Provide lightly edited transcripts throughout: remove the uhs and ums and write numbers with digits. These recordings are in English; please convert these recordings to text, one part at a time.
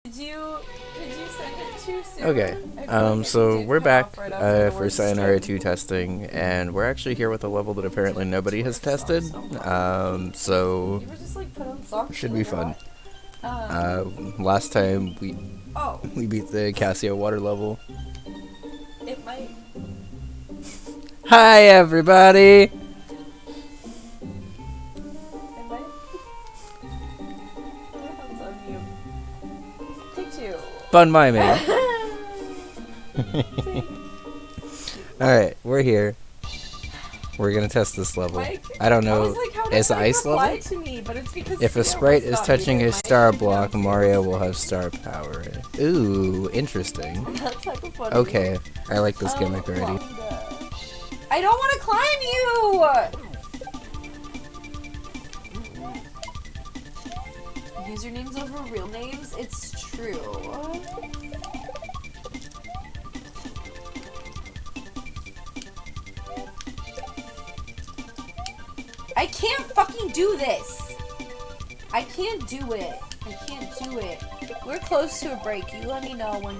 Did you send it too soon? Okay, so we're back for Sayonara 2 testing, and we're actually here with a level that apparently nobody has tested, so should be fun. Last time we beat the Casio water level. It might. Hi everybody! It might. Everyone's on mute. Take two. Fun miming. Alright, we're here. We're gonna test this level. I don't know. It's ice level? To me, but it's because if a sprite is touching a star block, Mario will have star power. Ooh, interesting. That's type of funny. Okay, I like this gimmick already. I don't want to climb you! Usernames over real names? It's true. I can't fucking do this! I can't do it. I can't do it. We're close to a break. You let me know when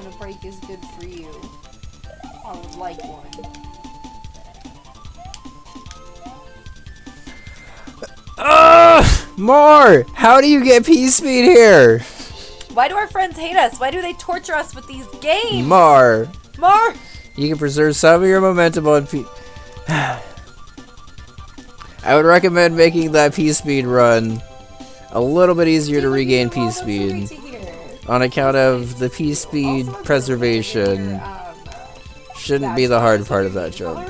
a break is good for you. I would like one. More! How do you get P-Speed here? Why do our friends hate us? Why do they torture us with these games? More! More! You can preserve some of your momentum on P... I would recommend making that P-Speed run a little bit easier to regain P-Speed. On account of the P-Speed preservation shouldn't be the hard part of that jump.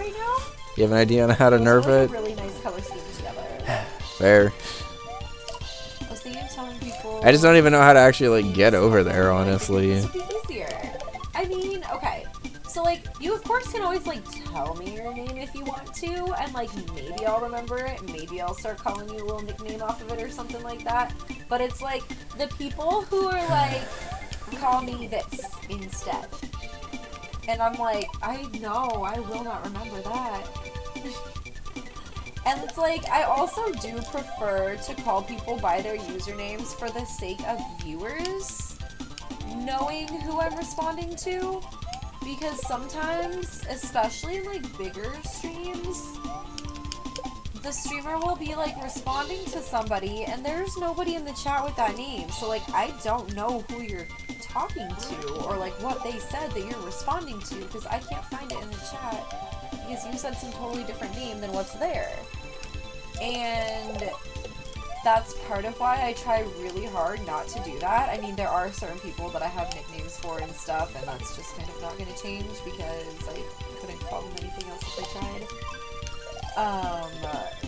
You have an idea on how to nerf it? Fair. I just don't even know how to actually like get over there, honestly. This would be easier. I mean, okay. So like, you of course can always like tell me your name if you want to, and like maybe I'll remember it, maybe I'll start calling you a little nickname off of it or something like that. But it's like, the people who are like, call me this instead. And I'm like, I know, I will not remember that. And it's like, I also do prefer to call people by their usernames for the sake of viewers knowing who I'm responding to. Because sometimes, especially in like bigger streams, the streamer will be like responding to somebody and there's nobody in the chat with that name. So like, I don't know who you're talking to or like what they said that you're responding to because I can't find it in the chat because you said some totally different name than what's there. And that's part of why I try really hard not to do that. I mean, there are certain people that I have nicknames for and stuff, and that's just kind of not going to change because I couldn't call them anything else if I tried.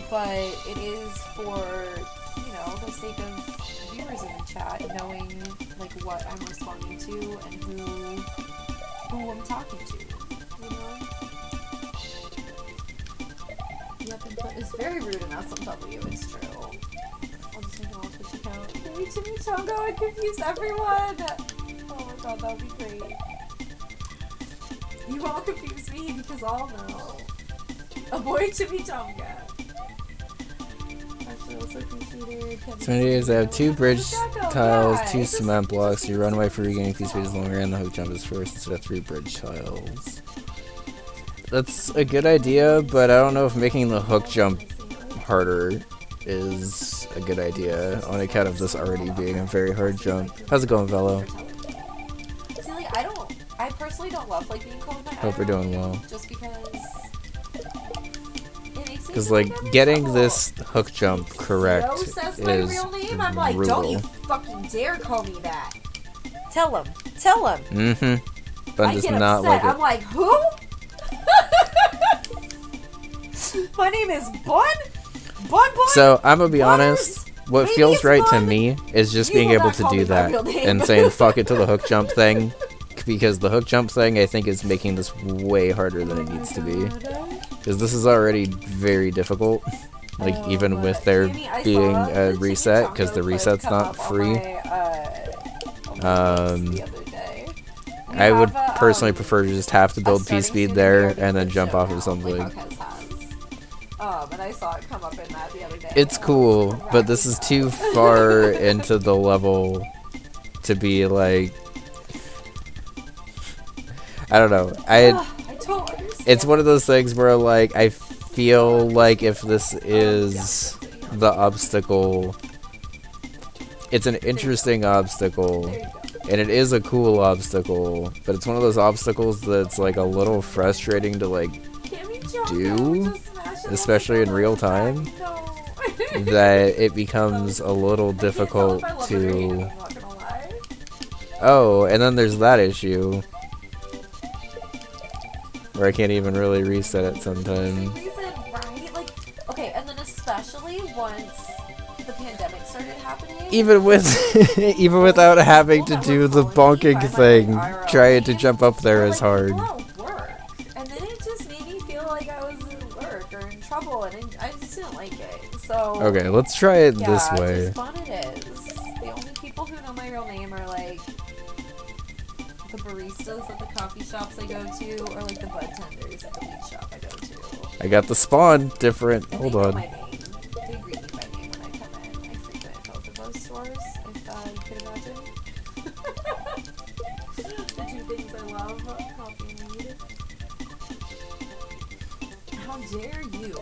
But it is for, you know, the sake of viewers in the chat, knowing, like, what I'm responding to and who I'm talking to, you know? Yep, input is very rude in SMW, it's true. I'll just make an all Twitch account. Maybe Chimichongo would confuse everyone! Oh my god, that would be great. You all confuse me because I'll know. Avoid Chimichonga. Actually, also appreciated. So many days I have 2 bridge tiles, 2 cement blocks. Your runway for regaining P-Speed is longer and the hook jump is first instead of 3 bridge tiles. That's a good idea, but I don't know if making the hook jump harder is a good idea on account of this already being a very hard jump. How's it going, Velo? See, like, I personally don't love, like, being called by Hope you're doing well. just because it makes me Because, feel like, I'm in getting trouble. this hook jump correct Yo says my is real name, I'm like, don't you brutal. fucking dare call me that. Tell him. Tell him. Mm-hmm. Bun I does get not upset. like it. I'm like, who? My name is Bun? Bun? So, I'm gonna be Butters? honest, what Maybe feels it's right to Bun. me is just You being will able not to call do me my that real name. and saying fuck it to the hook jump thing, because the hook jump thing I think is making this way harder than it needs to be. Because this is already very difficult, like even with there being a reset, because the reset's not free. I would personally prefer to just have to build P-Speed there and then jump off of something. And I saw it come up in that the other day. It's cool, but this is too far into the level to be like, I don't know. I don't understand. It's one of those things where like I feel like if this is the obstacle, it's an interesting obstacle, and it is a cool obstacle, but it's one of those obstacles that's like a little frustrating to like do, especially in real time, that it becomes a little difficult to... Oh, and then there's that issue where I can't even really reset it sometimes. Right? Like, okay, and then especially once the pandemic started happening. Even with, even without having to do the bonking thing, trying to jump up there is hard. And then it just made me feel like I was in work or in trouble, and I just didn't like it. So okay, let's try it this way. Just fun it is. The only people who know my real name are like the baristas at the coffee shops I go to, or like the bud tenders at the weed shop I go to. I got the spawn different. And hold they know on. my name. They greet me by name when I come in. I frequent both of those stores, if you could imagine. The two things I love, coffee and weed. How dare you?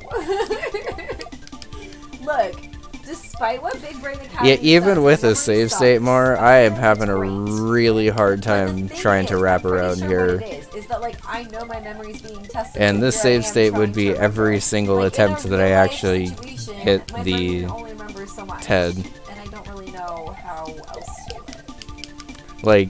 Look, despite what Big Brain Academy Yeah, even says, with my a memory save sucks. state, Mar, I am It's having a great. really hard But the time thing trying to is, wrap I'm pretty around sure here. what it is that like I know my memory's being tested. And so this here I save am state would trying be to remember. every single Like, in a attempt that I real-life actually situation, hit my the brain can only remember so much, TED. and I don't really know how else to do it. Like,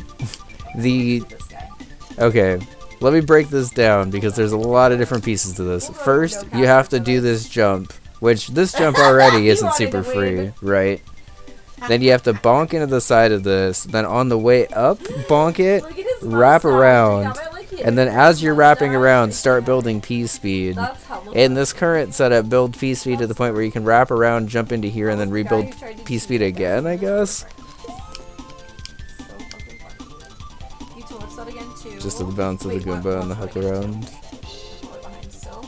the... This guy. Okay, let me break this down because there's a lot of different pieces to this. First, you have to do this jump, which this jump already You isn't wanted super to free, win. right? Then you have to bonk into the side of this, then on the way up, bonk it, Look at his wrap mustache. around, Yeah, I like it. and then His as you're wrapping mustache. around, start building P speed. That's hella In fun. this current setup, build P speed to the point where you can wrap around, jump into here, and then rebuild P speed again, I guess? So fucking funny. You to watch that again too. Just to the bounce of the Wait, what- Goomba and the what's hook that around. again? Behind still?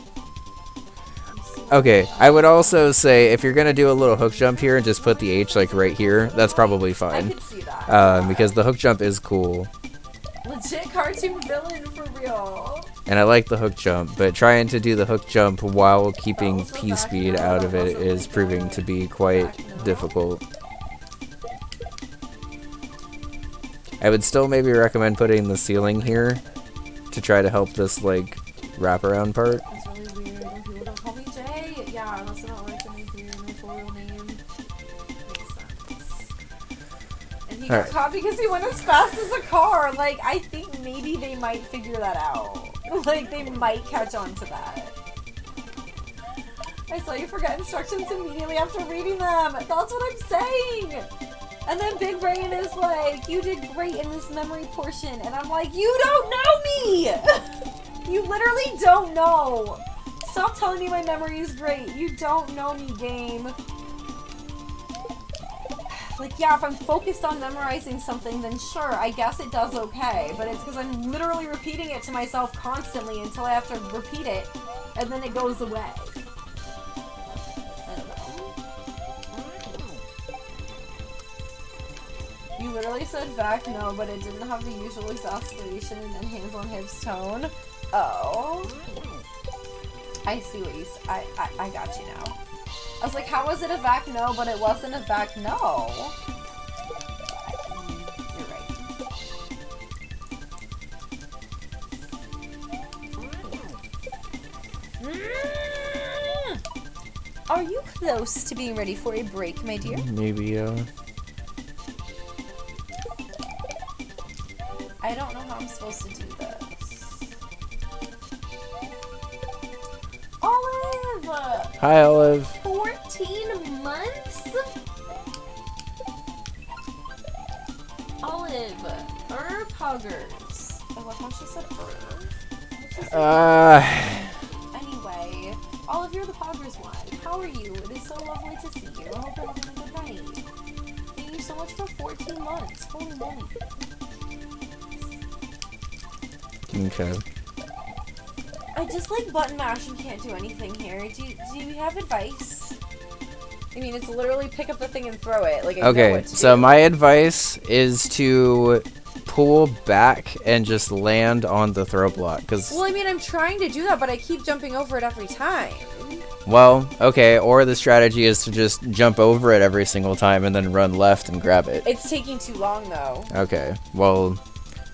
Okay, I would also say if you're gonna do a little hook jump here and just put the H like right here, that's probably I fine. could see that. Because the hook jump is cool. Legit cartoon villain for real. And I like the hook jump, but trying to do the hook jump while keeping P speed out of it is proving to be quite difficult. I would still maybe recommend putting the ceiling here to try to help this like wraparound part. That's really weird when people don't call me Jay. Yeah, unless I don't like them in my full real name. Makes sense. And he got Alright. caught because he went as fast as a car. Like, I think maybe they might figure that out. Like, they might catch on to that. I saw you forget instructions immediately after reading them. That's what I'm saying. And then Big Brain is like, you did great in this memory portion. And I'm like, you don't know me! You literally don't know. Stop telling me my memory is great. You don't know me, game. Like, yeah, if I'm focused on memorizing something, then sure, I guess it does okay. But it's because I'm literally repeating it to myself constantly until I have to repeat it. And then it goes away. I don't know. You literally said vac no, but it didn't have the usual exasperation and hands on hips tone. Oh. I see what you I got you now. I was like, how was it a vac no, but it wasn't a vac no? You're right. Are you close to being ready for a break, my dear? Maybe, I don't know how I'm supposed to do this. Olive! Hi, Olive. 14 months? Olive. Poggers. I love how she said Anyway, Olive, you're the Poggers one. How are you? It is so lovely to see you. I hope you're having a good night. Thank you so much for 14 months. Holy moly. Okay. I just like button mash and can't do anything here. Do you have advice? I mean, it's literally pick up the thing and throw it. Like, I know Okay, what to so do. my advice is to pull back and just land on the throw block. Well, I mean, I'm trying to do that, but I keep jumping over it every time. Well, okay, or the strategy is to just jump over it every single time and then run left and grab it. It's taking too long, though. Okay, well,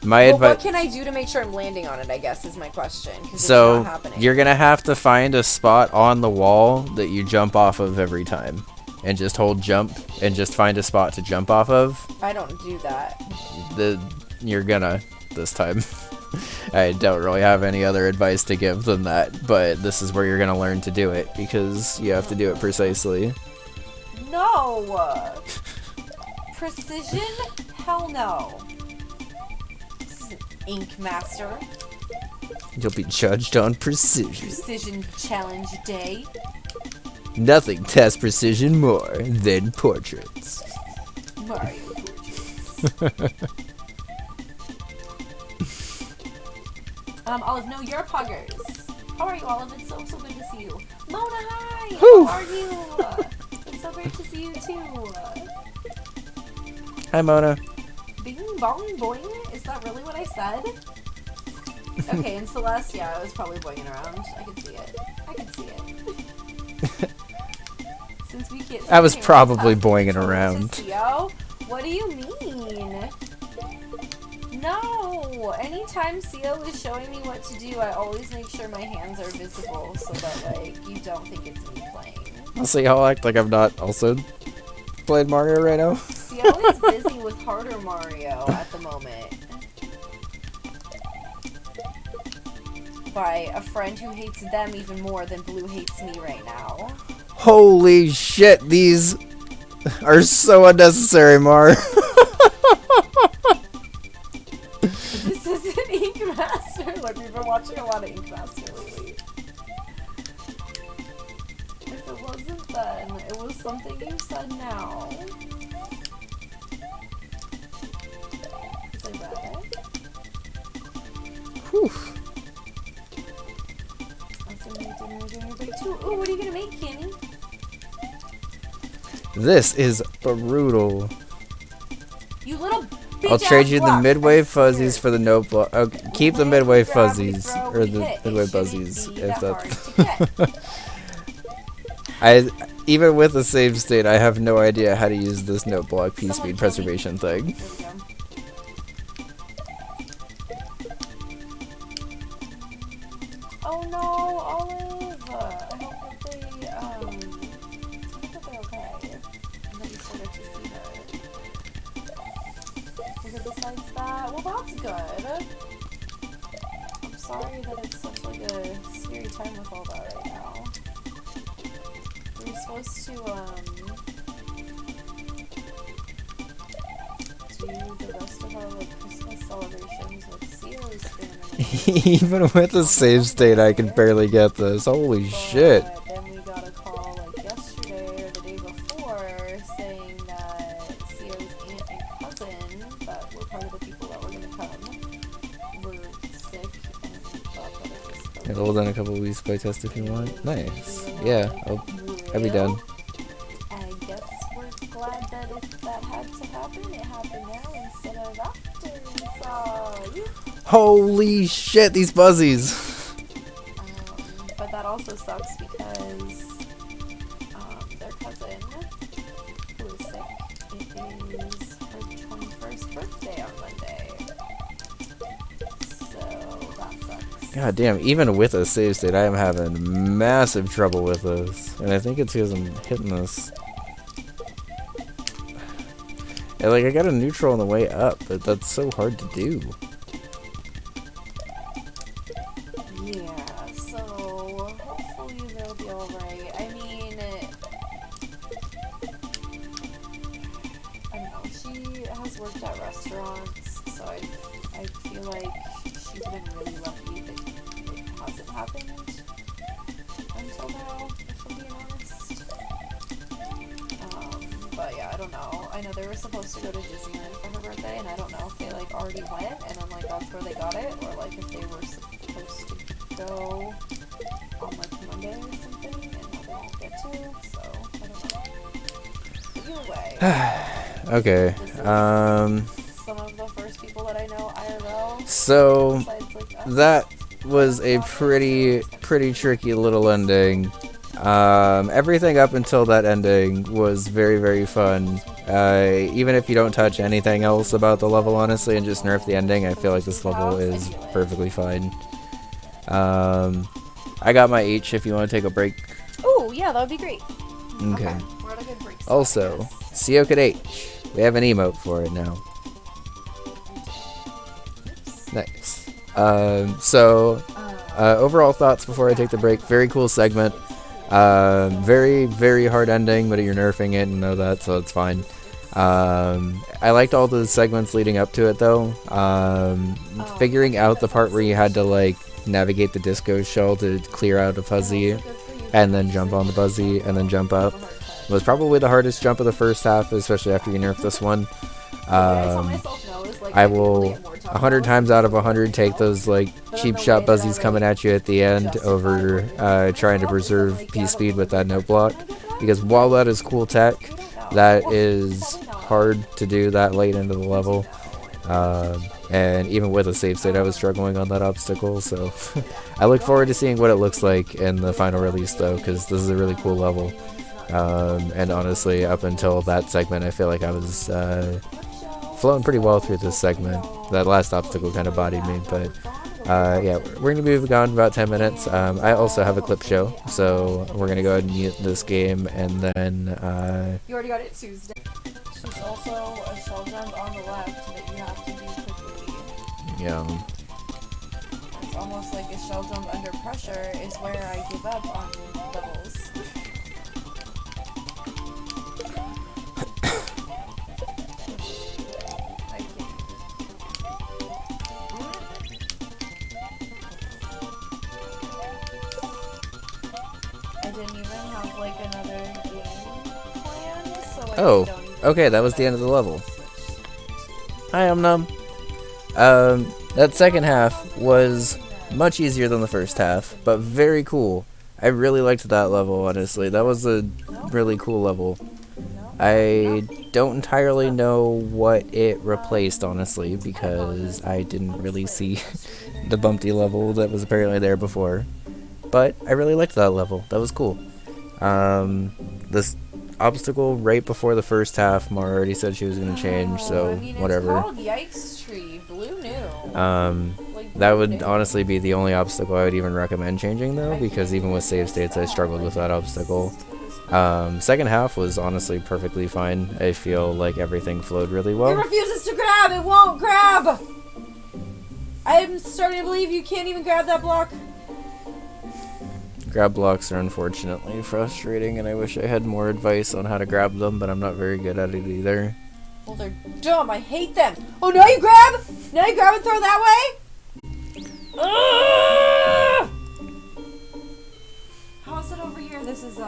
my advice... what can I do to make sure I'm landing on it, I guess, is my question. 'Cause So, it's not happening. you're gonna have to find a spot on the wall that you jump off of every time. And just hold jump, and just find a spot to jump off of. I don't do that. You're gonna, this time. I don't really have any other advice to give than that, but this is where you're gonna learn to do it, because you have to do it precisely. No! Precision? Hell no. This is an Ink Master. You'll be judged on precision. Precision Challenge Day. Nothing tests precision more than portraits. Mario portraits. Olive, no, you're Puggers. How are you, Olive? It's so good to see you. Mona, hi! Whew. How are you? It's so great to see you, too. Hi, Mona. Bing, bong, boing? Is that really what I said? Okay, in Celeste, yeah, I was probably boinging around. I could see it. I could see it. Since we can't... I was probably boinging around. Theo, what do you mean? No! Anytime Theo is showing me what to do, I always make sure my hands are visible so that, like, you don't think it's me playing. I'll see how I act like I've not also played Mario right now. Theo is busy with harder Mario at the moment. By a friend who hates them even more than Blue hates me right now. Holy shit, these are so unnecessary, Mar. This is an Ink Master. Like, we've been watching a lot of Ink Master lately. If it wasn't then, it was something you said now. Is I read it? Whew. Ooh, what are you gonna make, Kimmy? This is brutal. You little I'll trade you the midway fuzzies for the no block. Okay, keep the midway fuzzies or the midway buzzies if that. Even with the save state, I have no idea how to use this no block P speed preservation thing. Oh no, Olive! I hope that they're okay. And that you started to see her. Because besides that, well, that's good. I'm sorry that it's such like a scary time with all that right now. We were supposed to do the rest of our like Christmas celebrations with Seals family. Even with the save state, I can barely get this. Holy shit. Then we got a call like yesterday or the day before saying that Sio's aunt and cousin that were part of the people that were going to come were sick and thought that it was supposed It'll hold on a couple of weeks play test if you want. Nice. Yeah, I'll be done. I guess we're glad that if that had to happen, it happened now instead of after we saw you. Holy shit, these buzzies. But that also sucks because their cousin, who is sick, it is her 21st birthday on Monday. So that sucks. God damn, even with a save state, I am having massive trouble with this. And I think it's because I'm hitting this. And, like, I got a neutral on the way up, but that's so hard to do. Yeah, so hopefully they'll be alright. I mean, I don't know, she has worked at restaurants, so I feel like she's been really lucky that it hasn't happened until now, if I'm being honest. But yeah, I don't know. I know they were supposed to go to Disneyland for her birthday, and I don't know if they like already went, and then like that's where they got it, or like if they were supposed to go on like Monday or something, and now they won't get to, so I don't know. Either way. Okay. Some of the first people that I know IRL. So Besides, like, us. that was a pretty tricky little ending. Everything up until that ending was very, very fun. Even if you don't touch anything else about the level, honestly, and just nerf the ending, I feel like this level is perfectly fine. I got my H if you want to take a break. Oh, yeah, that would be great. Okay. We're at a good break spot, Also, I guess. Seokid H. We have an emote for it now. Nice. Overall thoughts before I take the break. Very cool segment. Very, very hard ending, but you're nerfing it and know that, so it's fine. I liked all the segments leading up to it, though. Figuring out the part where you had to, like, navigate the disco shell to clear out a fuzzy, and then jump on the buzzy, and then jump up, was probably the hardest jump of the first half, especially after you nerf this one. I will 100 times out of 100 take those like cheap shot buzzies coming at you at the end over trying to preserve P-speed with that note block, because while that is cool tech, that is hard to do that late into the level, and even with a save state I was struggling on that obstacle, so I look forward to seeing what it looks like in the final release though, because this is a really cool level. And honestly, up until that segment, I feel like I was flowing pretty well through this segment. That last obstacle kind of bodied me, but yeah, we're going to be moving on in about 10 minutes. I also have a clip show, so we're going to go ahead and mute this game, and then... You already got it Tuesday. There's also a shell jump on the left that you have to do quickly. Yeah. It's almost like a shell jump under pressure is where I give up on levels. I didn't even have like another game planned, so like, Oh, I don't even okay, that was the end of the level. Hi, Num. That second half was much easier than the first half, but very cool. I really liked that level, honestly. That was a really cool level. I don't entirely know what it replaced, honestly, because I didn't really see the bumpty level that was apparently there before. But I really liked that level. That was cool. This obstacle right before the first half, Mara already said she was going to change, so whatever. It's called Yikes Tree, Blue New. That would honestly be the only obstacle I would even recommend changing, though, because even with save states, I struggled with that obstacle. Second half was honestly perfectly fine. I feel like everything flowed really well. It refuses to grab! It won't grab! I'm starting to believe you can't even grab that block. Grab blocks are unfortunately frustrating, and I wish I had more advice on how to grab them, but I'm not very good at it either. Well, they're dumb. I hate them. Oh, now you grab? Now you grab and throw that way? How's it over here? This is,